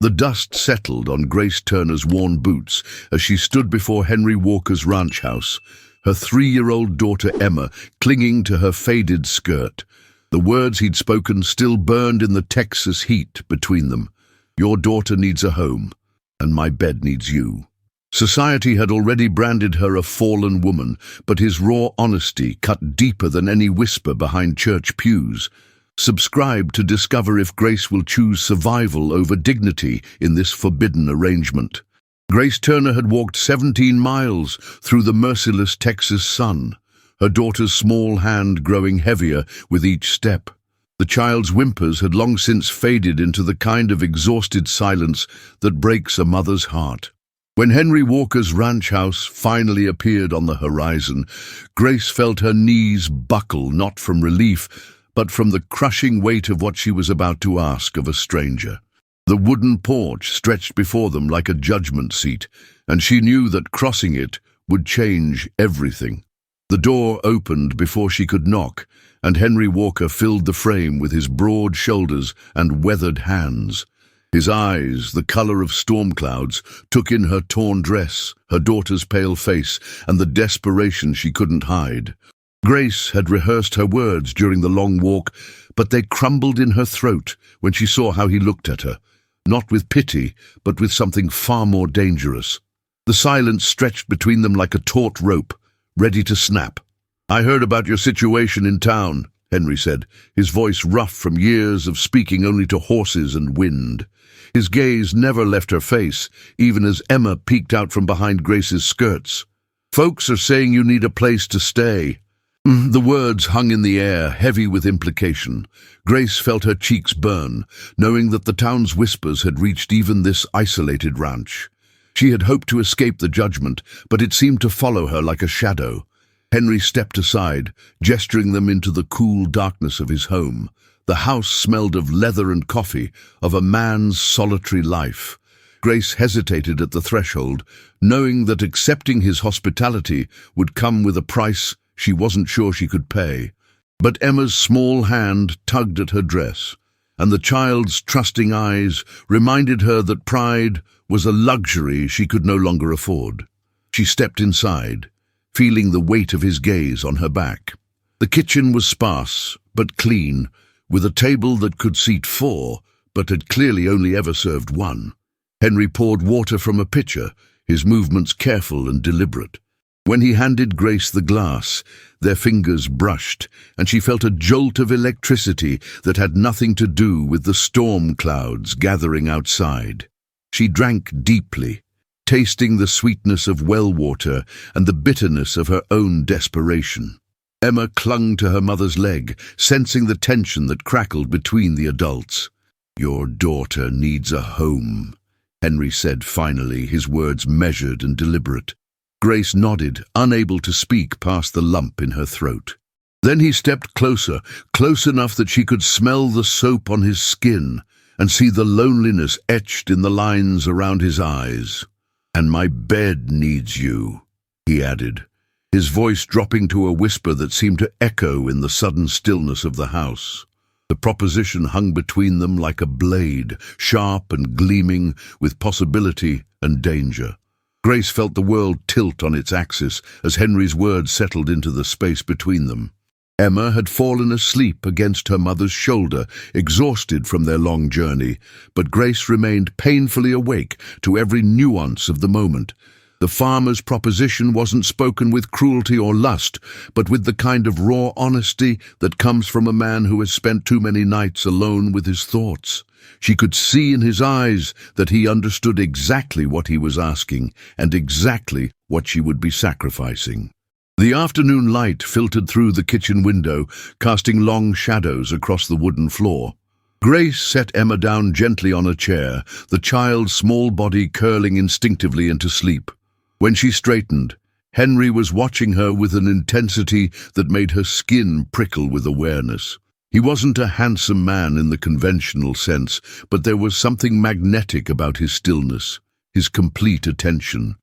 The dust settled on Grace Turner's worn boots as she stood before Henry Walker's ranch house, her 3-year-old daughter Emma clinging to her faded skirt. The words he'd spoken still burned in the Texas heat between them. "Your daughter needs a home, and my bed needs you." Society had already branded her a fallen woman, but his raw honesty cut deeper than any whisper behind church pews. Subscribe to discover if Grace will choose survival over dignity in this forbidden arrangement. Grace Turner had walked 17 miles through the merciless Texas sun, her daughter's small hand growing heavier with each step. The child's whimpers had long since faded into the kind of exhausted silence that breaks a mother's heart. When Henry Walker's ranch house finally appeared on the horizon, Grace felt her knees buckle, not from relief, but from the crushing weight of what she was about to ask of a stranger. The wooden porch stretched before them like a judgment seat, and she knew that crossing it would change everything. The door opened before she could knock, and Henry Walker filled the frame with his broad shoulders and weathered hands. His eyes, the color of storm clouds, took in her torn dress, her daughter's pale face, and the desperation she couldn't hide. Grace had rehearsed her words during the long walk, but they crumbled in her throat when she saw how he looked at her, not with pity, but with something far more dangerous. The silence stretched between them like a taut rope, ready to snap. "I heard about your situation in town," Henry said, his voice rough from years of speaking only to horses and wind. His gaze never left her face, even as Emma peeked out from behind Grace's skirts. "Folks are saying you need a place to stay." The words hung in the air, heavy with implication. Grace felt her cheeks burn, knowing that the town's whispers had reached even this isolated ranch. She had hoped to escape the judgment, but it seemed to follow her like a shadow. Henry stepped aside, gesturing them into the cool darkness of his home. The house smelled of leather and coffee, of a man's solitary life. Grace hesitated at the threshold, knowing that accepting his hospitality would come with a price she wasn't sure she could pay. But Emma's small hand tugged at her dress, and the child's trusting eyes reminded her that pride was a luxury she could no longer afford. She stepped inside, feeling the weight of his gaze on her back. The kitchen was sparse, but clean, with a table that could seat 4, but had clearly only ever served 1. Henry poured water from a pitcher, his movements careful and deliberate. When he handed Grace the glass, their fingers brushed, and she felt a jolt of electricity that had nothing to do with the storm clouds gathering outside. She drank deeply, tasting the sweetness of well water and the bitterness of her own desperation. Emma clung to her mother's leg, sensing the tension that crackled between the adults. "Your daughter needs a home," Henry said finally, his words measured and deliberate. Grace nodded, unable to speak past the lump in her throat. Then he stepped closer, close enough that she could smell the soap on his skin and see the loneliness etched in the lines around his eyes. "And my bed needs you," he added, his voice dropping to a whisper that seemed to echo in the sudden stillness of the house. The proposition hung between them like a blade, sharp and gleaming with possibility and danger. Grace felt the world tilt on its axis as Henry's words settled into the space between them. Emma had fallen asleep against her mother's shoulder, exhausted from their long journey, but Grace remained painfully awake to every nuance of the moment. The farmer's proposition wasn't spoken with cruelty or lust, but with the kind of raw honesty that comes from a man who has spent too many nights alone with his thoughts. She could see in his eyes that he understood exactly what he was asking and exactly what she would be sacrificing. The afternoon light filtered through the kitchen window, casting long shadows across the wooden floor. Grace set Emma down gently on a chair, the child's small body curling instinctively into sleep. When she straightened, Henry was watching her with an intensity that made her skin prickle with awareness. He wasn't a handsome man in the conventional sense, but there was something magnetic about his stillness, his complete attention.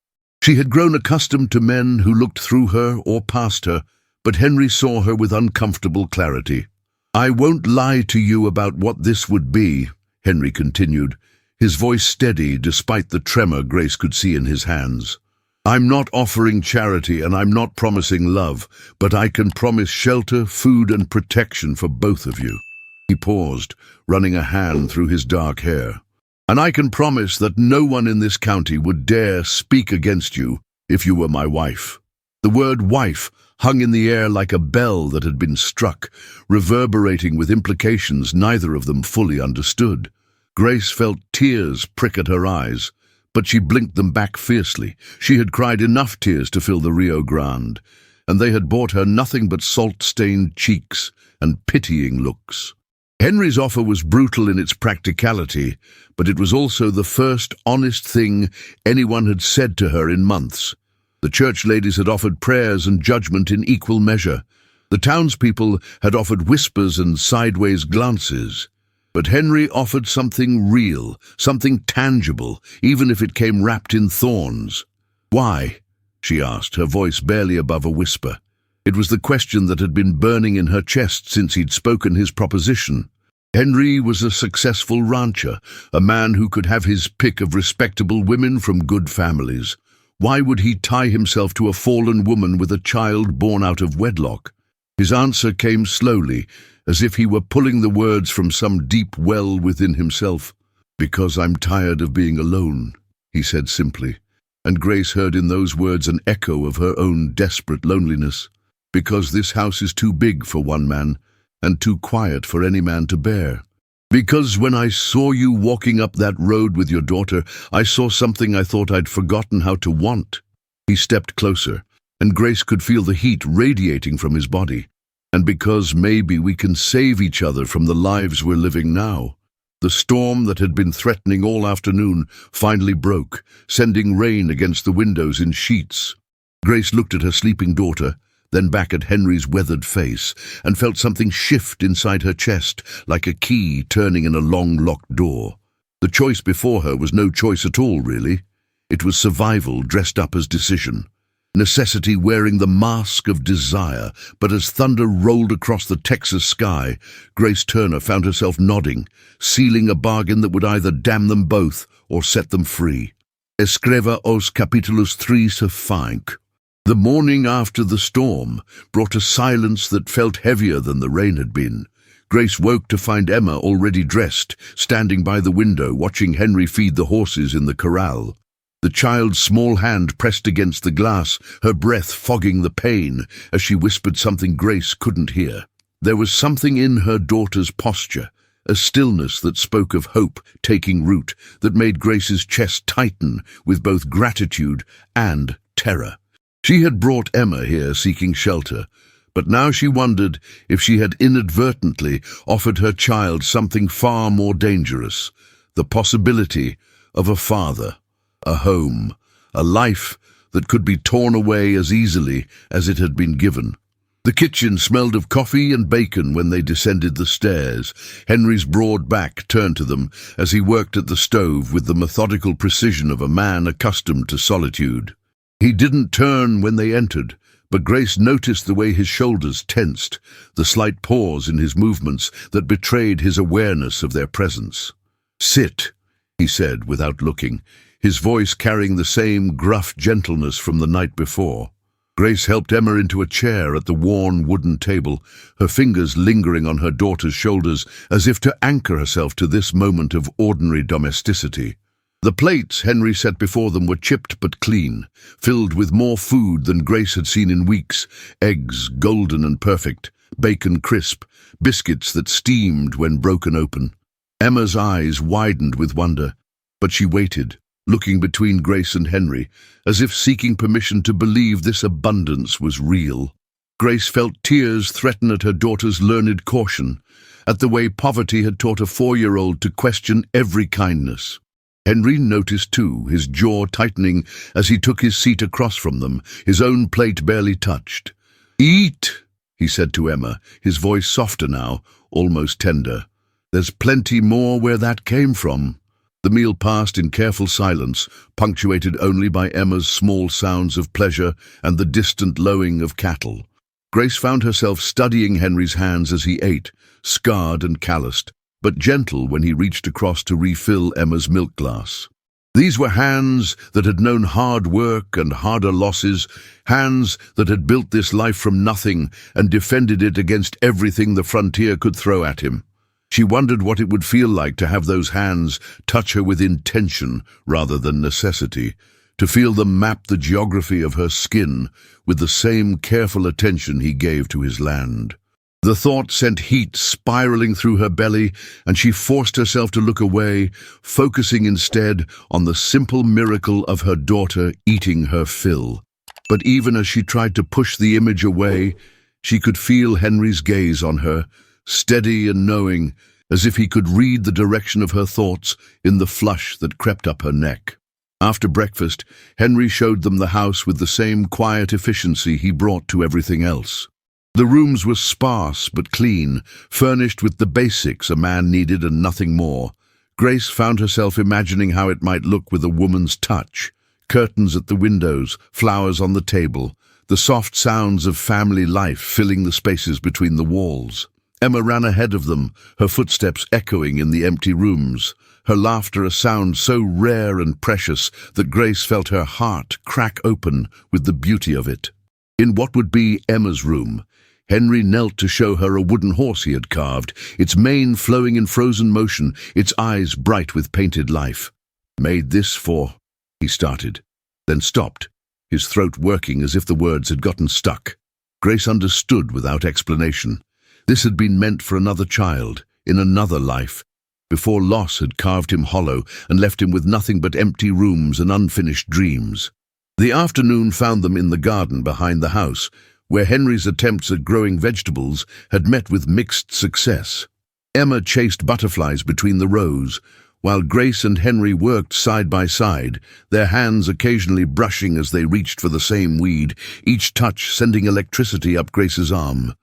She had grown accustomed to men who looked through her or past her, but Henry saw her with uncomfortable clarity. "I won't lie to you about what this would be," Henry continued, his voice steady despite the tremor Grace could see in his hands. "I'm not offering charity and I'm not promising love, but I can promise shelter, food and protection for both of you." He paused, running a hand through his dark hair. "And I can promise that no one in this county would dare speak against you if you were my wife." The word wife hung in the air like a bell that had been struck, reverberating with implications neither of them fully understood. Grace felt tears prick at her eyes, but she blinked them back fiercely. She had cried enough tears to fill the Rio Grande, and they had brought her nothing but salt-stained cheeks and pitying looks. Henry's offer was brutal in its practicality, but it was also the first honest thing anyone had said to her in months. The church ladies had offered prayers and judgment in equal measure. The townspeople had offered whispers and sideways glances. But Henry offered something real, something tangible, even if it came wrapped in thorns. "Why?" she asked, her voice barely above a whisper. It was the question that had been burning in her chest since he'd spoken his proposition. Henry was a successful rancher, a man who could have his pick of respectable women from good families. Why would he tie himself to a fallen woman with a child born out of wedlock? His answer came slowly, as if he were pulling the words from some deep well within himself. "Because I'm tired of being alone," he said simply, and Grace heard in those words an echo of her own desperate loneliness. "Because this house is too big for one man, and too quiet for any man to bear. Because when I saw you walking up that road with your daughter, I saw something I thought I'd forgotten how to want." He stepped closer, and Grace could feel the heat radiating from his body. "And because maybe we can save each other from the lives we're living now." The storm that had been threatening all afternoon finally broke, sending rain against the windows in sheets. Grace looked at her sleeping daughter, then back at Henry's weathered face, and felt something shift inside her chest, like a key turning in a long-locked door. The choice before her was no choice at all, really. It was survival dressed up as decision. Necessity wearing the mask of desire, but as thunder rolled across the Texas sky, Grace Turner found herself nodding, sealing a bargain that would either damn them both or set them free. Escreva os capítulos 3 a 5. The morning after the storm brought a silence that felt heavier than the rain had been. Grace woke to find Emma already dressed, standing by the window, watching Henry feed the horses in the corral. The child's small hand pressed against the glass, her breath fogging the pain as she whispered something Grace couldn't hear. There was something in her daughter's posture, a stillness that spoke of hope taking root, that made Grace's chest tighten with both gratitude and terror. She had brought Emma here seeking shelter, but now she wondered if she had inadvertently offered her child something far more dangerous, the possibility of a father, a home, a life that could be torn away as easily as it had been given. The kitchen smelled of coffee and bacon when they descended the stairs. Henry's broad back turned to them as he worked at the stove with the methodical precision of a man accustomed to solitude. He didn't turn when they entered, but Grace noticed the way his shoulders tensed, the slight pause in his movements that betrayed his awareness of their presence. "Sit," he said without looking, his voice carrying the same gruff gentleness from the night before. Grace helped Emma into a chair at the worn wooden table, her fingers lingering on her daughter's shoulders as if to anchor herself to this moment of ordinary domesticity. The plates Henry set before them were chipped but clean, filled with more food than Grace had seen in weeks: eggs, golden and perfect, bacon crisp, biscuits that steamed when broken open. Emma's eyes widened with wonder, but she waited, looking between Grace and Henry, as if seeking permission to believe this abundance was real. Grace felt tears threaten at her daughter's learned caution, at the way poverty had taught a 4-year-old to question every kindness. Henry noticed too, his jaw tightening as he took his seat across from them, his own plate barely touched. "Eat," he said to Emma, his voice softer now, almost tender. "There's plenty more where that came from." The meal passed in careful silence, punctuated only by Emma's small sounds of pleasure and the distant lowing of cattle. Grace found herself studying Henry's hands as he ate, scarred and calloused, but gentle when he reached across to refill Emma's milk glass. These were hands that had known hard work and harder losses, hands that had built this life from nothing and defended it against everything the frontier could throw at him. She wondered what it would feel like to have those hands touch her with intention rather than necessity, to feel them map the geography of her skin with the same careful attention he gave to his land. The thought sent heat spiraling through her belly, and she forced herself to look away, focusing instead on the simple miracle of her daughter eating her fill. But even as she tried to push the image away, she could feel Henry's gaze on her, steady and knowing, as if he could read the direction of her thoughts in the flush that crept up her neck. After breakfast, Henry showed them the house with the same quiet efficiency he brought to everything else. The rooms were sparse but clean, furnished with the basics a man needed and nothing more. Grace found herself imagining how it might look with a woman's touch. Curtains at the windows, flowers on the table, the soft sounds of family life filling the spaces between the walls. Emma ran ahead of them, her footsteps echoing in the empty rooms, her laughter a sound so rare and precious that Grace felt her heart crack open with the beauty of it. In what would be Emma's room, Henry knelt to show her a wooden horse he had carved, its mane flowing in frozen motion, its eyes bright with painted life. "Made this for—" he started, then stopped, his throat working as if the words had gotten stuck. Grace understood without explanation. This had been meant for another child, in another life, before loss had carved him hollow and left him with nothing but empty rooms and unfinished dreams. The afternoon found them in the garden behind the house, where Henry's attempts at growing vegetables had met with mixed success. Emma chased butterflies between the rows, while Grace and Henry worked side by side, their hands occasionally brushing as they reached for the same weed, each touch sending electricity up Grace's arm.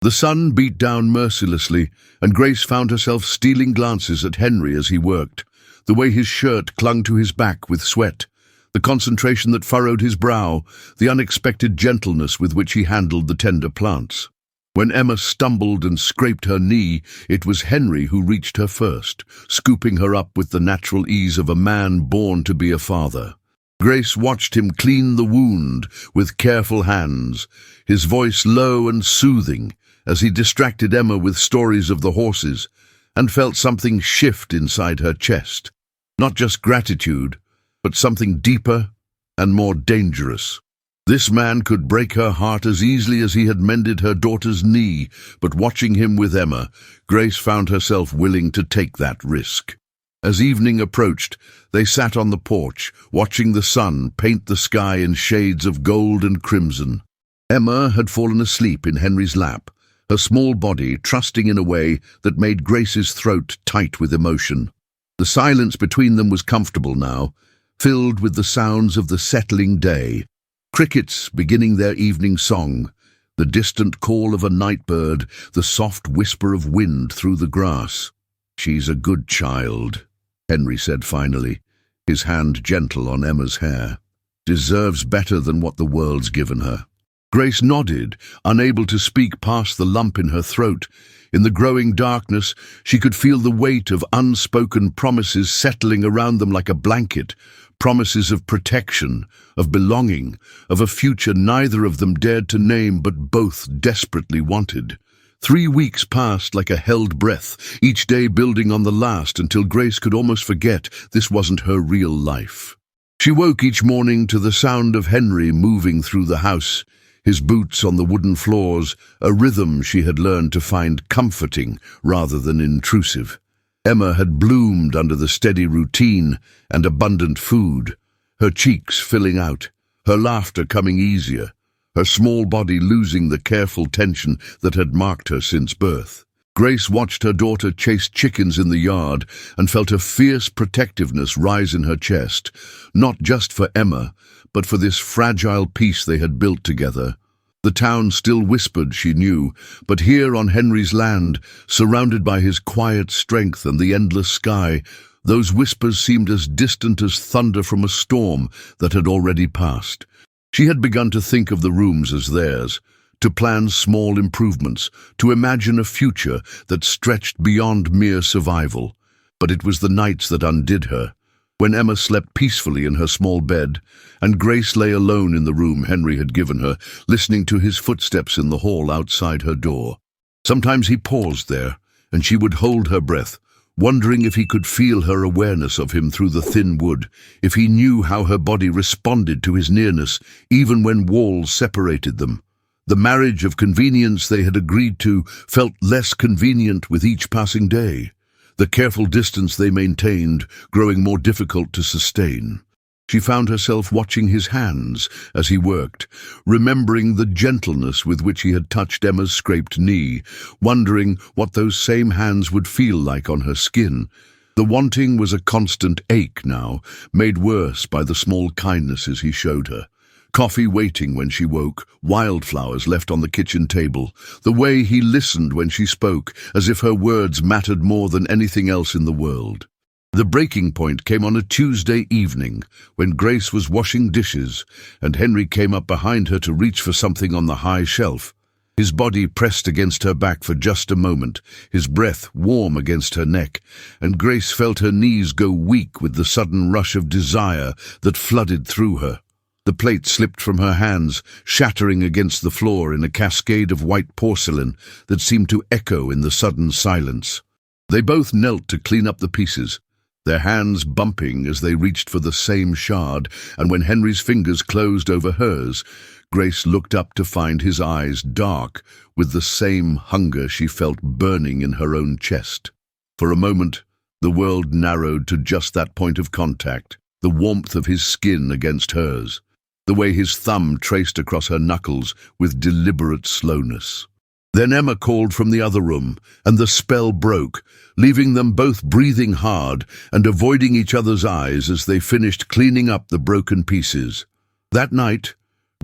The sun beat down mercilessly, and Grace found herself stealing glances at Henry as he worked, the way his shirt clung to his back with sweat, the concentration that furrowed his brow, the unexpected gentleness with which he handled the tender plants. When Emma stumbled and scraped her knee, it was Henry who reached her first, scooping her up with the natural ease of a man born to be a father. Grace watched him clean the wound with careful hands, his voice low and soothing, as he distracted Emma with stories of the horses, and felt something shift inside her chest. Not just gratitude, but something deeper and more dangerous. This man could break her heart as easily as he had mended her daughter's knee, but watching him with Emma, Grace found herself willing to take that risk. As evening approached, they sat on the porch, watching the sun paint the sky in shades of gold and crimson. Emma had fallen asleep in Henry's lap, her small body trusting in a way that made Grace's throat tight with emotion. The silence between them was comfortable now, filled with the sounds of the settling day. Crickets beginning their evening song, the distant call of a night bird, the soft whisper of wind through the grass. "She's a good child," Henry said finally, his hand gentle on Emma's hair. "Deserves better than what the world's given her." Grace nodded, unable to speak past the lump in her throat. In the growing darkness, she could feel the weight of unspoken promises settling around them like a blanket, promises of protection, of belonging, of a future neither of them dared to name but both desperately wanted. 3 weeks passed like a held breath, each day building on the last until Grace could almost forget this wasn't her real life. She woke each morning to the sound of Henry moving through the house, his boots on the wooden floors, a rhythm she had learned to find comforting rather than intrusive. Emma had bloomed under the steady routine and abundant food, her cheeks filling out, her laughter coming easier, her small body losing the careful tension that had marked her since birth. Grace watched her daughter chase chickens in the yard and felt a fierce protectiveness rise in her chest, not just for Emma, but for this fragile piece they had built together. The town still whispered, she knew, but here on Henry's land, surrounded by his quiet strength and the endless sky, those whispers seemed as distant as thunder from a storm that had already passed. She had begun to think of the rooms as theirs, to plan small improvements, to imagine a future that stretched beyond mere survival. But it was the nights that undid her. When Emma slept peacefully in her small bed, and Grace lay alone in the room Henry had given her, listening to his footsteps in the hall outside her door. Sometimes he paused there, and she would hold her breath, wondering if he could feel her awareness of him through the thin wood, if he knew how her body responded to his nearness, even when walls separated them. The marriage of convenience they had agreed to felt less convenient with each passing day, the careful distance they maintained growing more difficult to sustain. She found herself watching his hands as he worked, remembering the gentleness with which he had touched Emma's scraped knee, wondering what those same hands would feel like on her skin. The wanting was a constant ache now, made worse by the small kindnesses he showed her. Coffee waiting when she woke, wildflowers left on the kitchen table, the way he listened when she spoke, as if her words mattered more than anything else in the world. The breaking point came on a Tuesday evening, when Grace was washing dishes, and Henry came up behind her to reach for something on the high shelf. His body pressed against her back for just a moment, his breath warm against her neck, and Grace felt her knees go weak with the sudden rush of desire that flooded through her. The plate slipped from her hands, shattering against the floor in a cascade of white porcelain that seemed to echo in the sudden silence. They both knelt to clean up the pieces, their hands bumping as they reached for the same shard, and when Henry's fingers closed over hers, Grace looked up to find his eyes dark with the same hunger she felt burning in her own chest. For a moment, the world narrowed to just that point of contact, the warmth of his skin against hers, the way his thumb traced across her knuckles with deliberate slowness. Then Emma called from the other room, and the spell broke, leaving them both breathing hard and avoiding each other's eyes as they finished cleaning up the broken pieces. That night,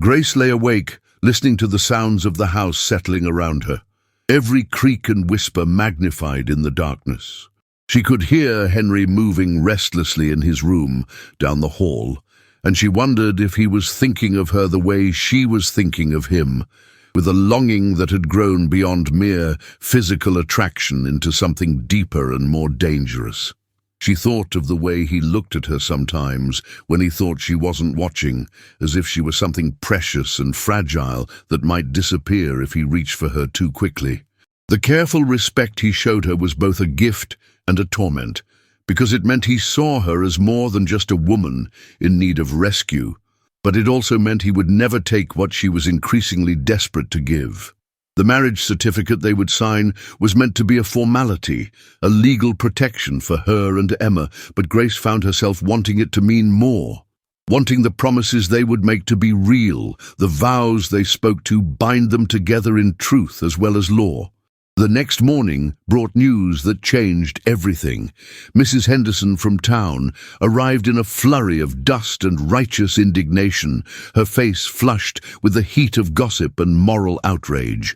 Grace lay awake, listening to the sounds of the house settling around her, every creak and whisper magnified in the darkness. She could hear Henry moving restlessly in his room down the hall, and she wondered if he was thinking of her the way she was thinking of him, with a longing that had grown beyond mere physical attraction into something deeper and more dangerous. She thought of the way he looked at her sometimes when he thought she wasn't watching, as if she were something precious and fragile that might disappear if he reached for her too quickly. The careful respect he showed her was both a gift and a torment, because it meant he saw her as more than just a woman in need of rescue, but it also meant he would never take what she was increasingly desperate to give. The marriage certificate they would sign was meant to be a formality, a legal protection for her and Emma, but Grace found herself wanting it to mean more, wanting the promises they would make to be real, the vows they spoke to bind them together in truth as well as law. The next morning brought news that changed everything. Mrs. Henderson from town arrived in a flurry of dust and righteous indignation, her face flushed with the heat of gossip and moral outrage.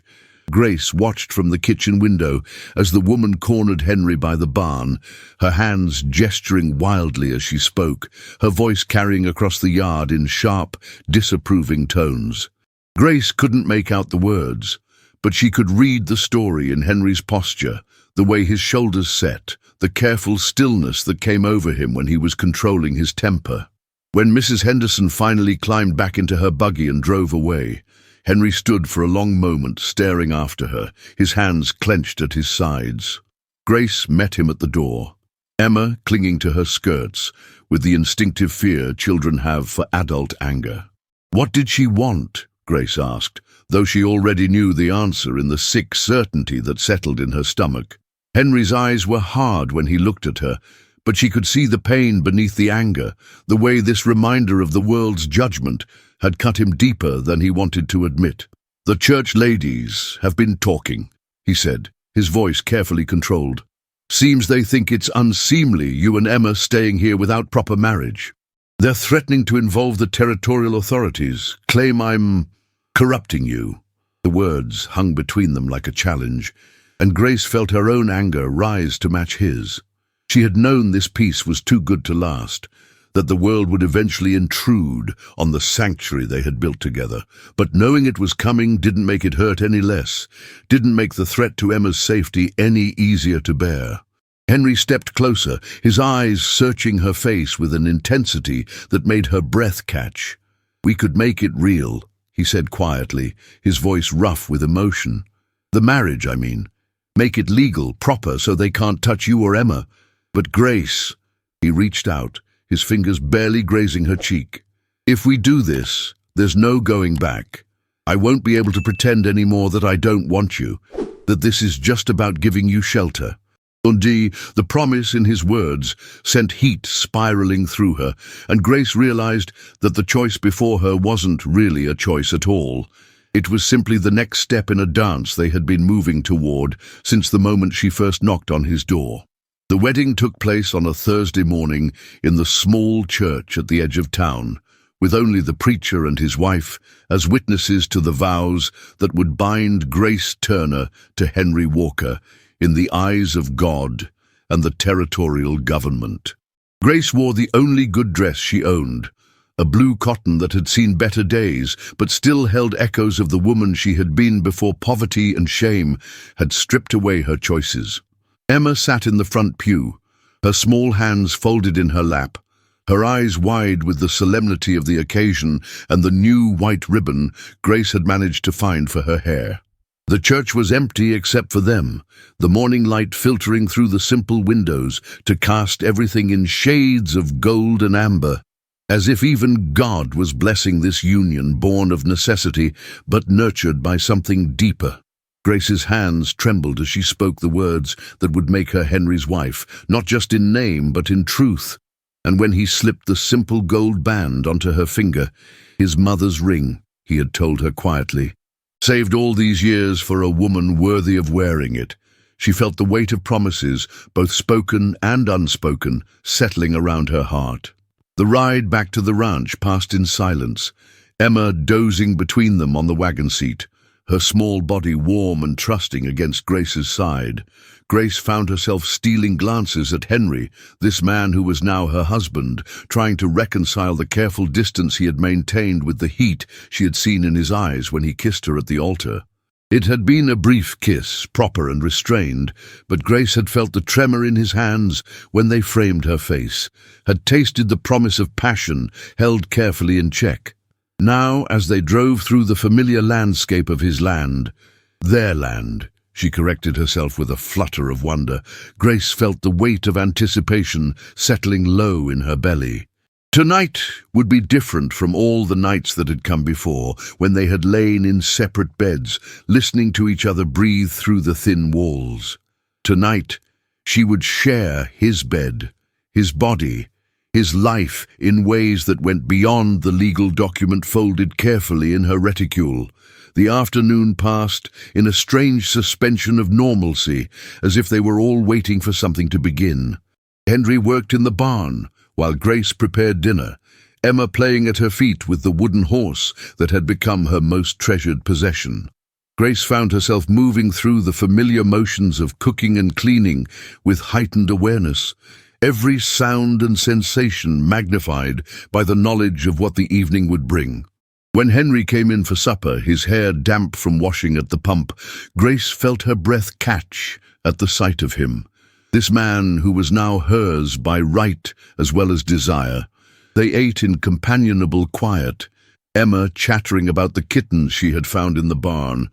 Grace watched from the kitchen window as the woman cornered Henry by the barn, her hands gesturing wildly as she spoke, her voice carrying across the yard in sharp, disapproving tones. Grace couldn't make out the words, but she could read the story in Henry's posture, the way his shoulders set, the careful stillness that came over him when he was controlling his temper. When Mrs. Henderson finally climbed back into her buggy and drove away, Henry stood for a long moment staring after her, his hands clenched at his sides. Grace met him at the door, Emma clinging to her skirts with the instinctive fear children have for adult anger. What did she want? Grace asked, though she already knew the answer in the sick certainty that settled in her stomach. Henry's eyes were hard when he looked at her, but she could see the pain beneath the anger, the way this reminder of the world's judgment had cut him deeper than he wanted to admit. "The church ladies have been talking," he said, his voice carefully controlled. "Seems they think it's unseemly you and Emma staying here without proper marriage. They're threatening to involve the territorial authorities, claim I'm corrupting you." The words hung between them like a challenge, and Grace felt her own anger rise to match his. She had known this peace was too good to last, that the world would eventually intrude on the sanctuary they had built together. But knowing it was coming didn't make it hurt any less, didn't make the threat to Emma's safety any easier to bear. Henry stepped closer, his eyes searching her face with an intensity that made her breath catch. "We could make it real," he said quietly, his voice rough with emotion. "The marriage, I mean. Make it legal, proper, so they can't touch you or Emma. But Grace," he reached out, his fingers barely grazing her cheek. "If we do this, there's no going back. I won't be able to pretend anymore that I don't want you, that this is just about giving you shelter." Undi, the promise in his words, sent heat spiraling through her, and Grace realized that the choice before her wasn't really a choice at all. It was simply the next step in a dance they had been moving toward since the moment she first knocked on his door. The wedding took place on a Thursday morning in the small church at the edge of town, with only the preacher and his wife as witnesses to the vows that would bind Grace Turner to Henry Walker in the eyes of God and the territorial government. Grace wore the only good dress she owned, a blue cotton that had seen better days but still held echoes of the woman she had been before poverty and shame had stripped away her choices. Emma sat in the front pew, her small hands folded in her lap, her eyes wide with the solemnity of the occasion and the new white ribbon Grace had managed to find for her hair. The church was empty except for them, the morning light filtering through the simple windows to cast everything in shades of gold and amber, as if even God was blessing this union born of necessity but nurtured by something deeper. Grace's hands trembled as she spoke the words that would make her Henry's wife, not just in name but in truth. And when he slipped the simple gold band onto her finger, his mother's ring, he had told her quietly, saved all these years for a woman worthy of wearing it. She felt the weight of promises, both spoken and unspoken, settling around her heart. The ride back to the ranch passed in silence, Emma dozing between them on the wagon seat, her small body warm and trusting against Grace's side. Grace found herself stealing glances at Henry, this man who was now her husband, trying to reconcile the careful distance he had maintained with the heat she had seen in his eyes when he kissed her at the altar. It had been a brief kiss, proper and restrained, but Grace had felt the tremor in his hands when they framed her face, had tasted the promise of passion held carefully in check. Now, as they drove through the familiar landscape of his land, their land, she corrected herself with a flutter of wonder, Grace felt the weight of anticipation settling low in her belly. Tonight would be different from all the nights that had come before, when they had lain in separate beds, listening to each other breathe through the thin walls. Tonight, she would share his bed, his body, his life in ways that went beyond the legal document folded carefully in her reticule. The afternoon passed in a strange suspension of normalcy, as if they were all waiting for something to begin. Henry worked in the barn, while Grace prepared dinner, Emma playing at her feet with the wooden horse that had become her most treasured possession. Grace found herself moving through the familiar motions of cooking and cleaning with heightened awareness, every sound and sensation magnified by the knowledge of what the evening would bring. When Henry came in for supper, his hair damp from washing at the pump, Grace felt her breath catch at the sight of him. This man who was now hers by right as well as desire. They ate in companionable quiet, Emma chattering about the kittens she had found in the barn,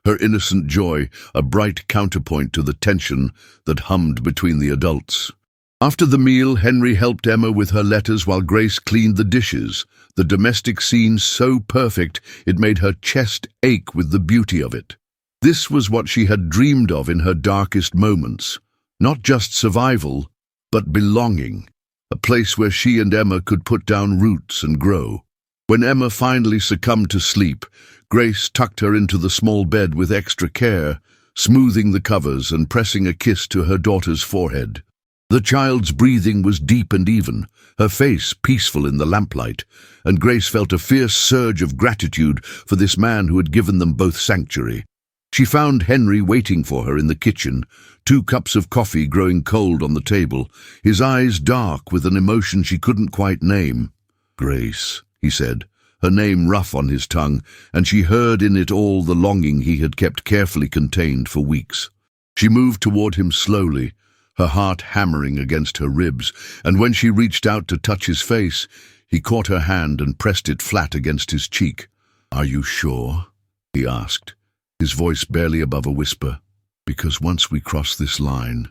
her innocent joy a bright counterpoint to the tension that hummed between the adults. After the meal, Henry helped Emma with her letters while Grace cleaned the dishes, the domestic scene so perfect it made her chest ache with the beauty of it. This was what she had dreamed of in her darkest moments. Not just survival, but belonging, a place where she and Emma could put down roots and grow. When Emma finally succumbed to sleep, Grace tucked her into the small bed with extra care, smoothing the covers and pressing a kiss to her daughter's forehead. The child's breathing was deep and even, her face peaceful in the lamplight, and Grace felt a fierce surge of gratitude for this man who had given them both sanctuary. She found Henry waiting for her in the kitchen, 2 cups of coffee growing cold on the table, his eyes dark with an emotion she couldn't quite name. "Grace," he said, her name rough on his tongue, and she heard in it all the longing he had kept carefully contained for weeks. She moved toward him slowly, her heart hammering against her ribs, and when she reached out to touch his face, he caught her hand and pressed it flat against his cheek. "Are you sure?" he asked, his voice barely above a whisper. "Because once we cross this line,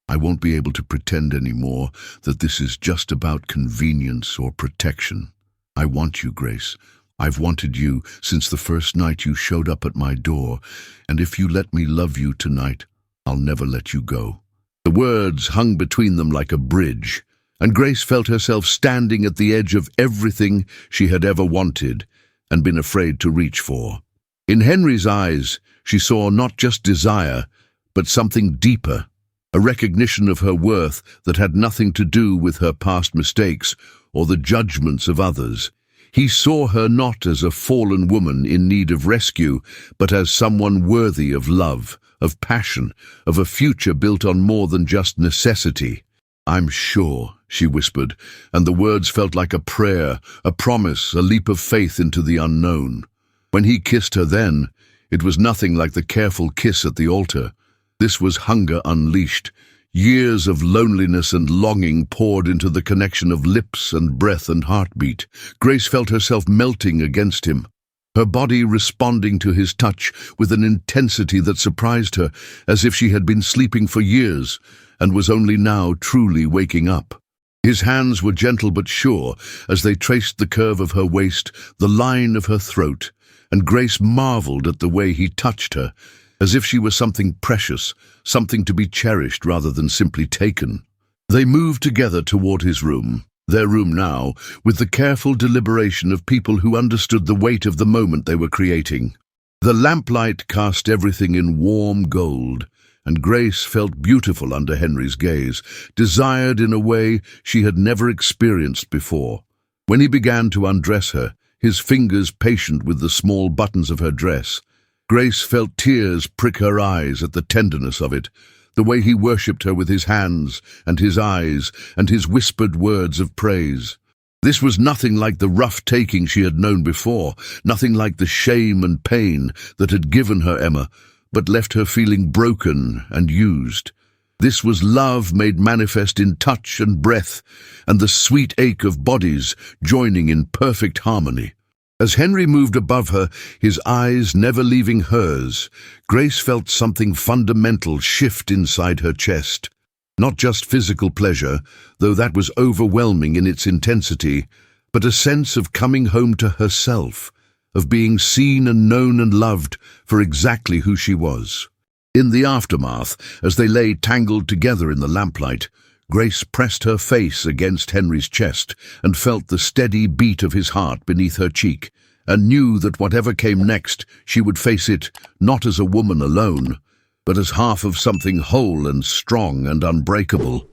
I won't be able to pretend anymore that this is just about convenience or protection. I want you, Grace. I've wanted you since the first night you showed up at my door, and if you let me love you tonight, I'll never let you go." The words hung between them like a bridge, and Grace felt herself standing at the edge of everything she had ever wanted and been afraid to reach for. In Henry's eyes, she saw not just desire, but something deeper, a recognition of her worth that had nothing to do with her past mistakes or the judgments of others. He saw her not as a fallen woman in need of rescue, but as someone worthy of love, of passion, of a future built on more than just necessity. "I'm sure," she whispered, and the words felt like a prayer, a promise, a leap of faith into the unknown. When he kissed her then, it was nothing like the careful kiss at the altar. This was hunger unleashed. Years of loneliness and longing poured into the connection of lips and breath and heartbeat. Grace felt herself melting against him, her body responding to his touch with an intensity that surprised her, as if she had been sleeping for years and was only now truly waking up. His hands were gentle but sure as they traced the curve of her waist, the line of her throat, and Grace marveled at the way he touched her, as if she were something precious, something to be cherished rather than simply taken. They moved together toward his room, their room now, with the careful deliberation of people who understood the weight of the moment they were creating. The lamplight cast everything in warm gold, and Grace felt beautiful under Henry's gaze, desired in a way she had never experienced before. When he began to undress her, his fingers patient with the small buttons of her dress, Grace felt tears prick her eyes at the tenderness of it, the way he worshipped her with his hands and his eyes and his whispered words of praise. This was nothing like the rough taking she had known before, nothing like the shame and pain that had given her Emma, but left her feeling broken and used. This was love made manifest in touch and breath, and the sweet ache of bodies joining in perfect harmony. As Henry moved above her, his eyes never leaving hers, Grace felt something fundamental shift inside her chest. Not just physical pleasure, though that was overwhelming in its intensity, but a sense of coming home to herself, of being seen and known and loved for exactly who she was. In the aftermath, as they lay tangled together in the lamplight, Grace pressed her face against Henry's chest and felt the steady beat of his heart beneath her cheek, and knew that whatever came next, she would face it not as a woman alone, but as half of something whole and strong and unbreakable.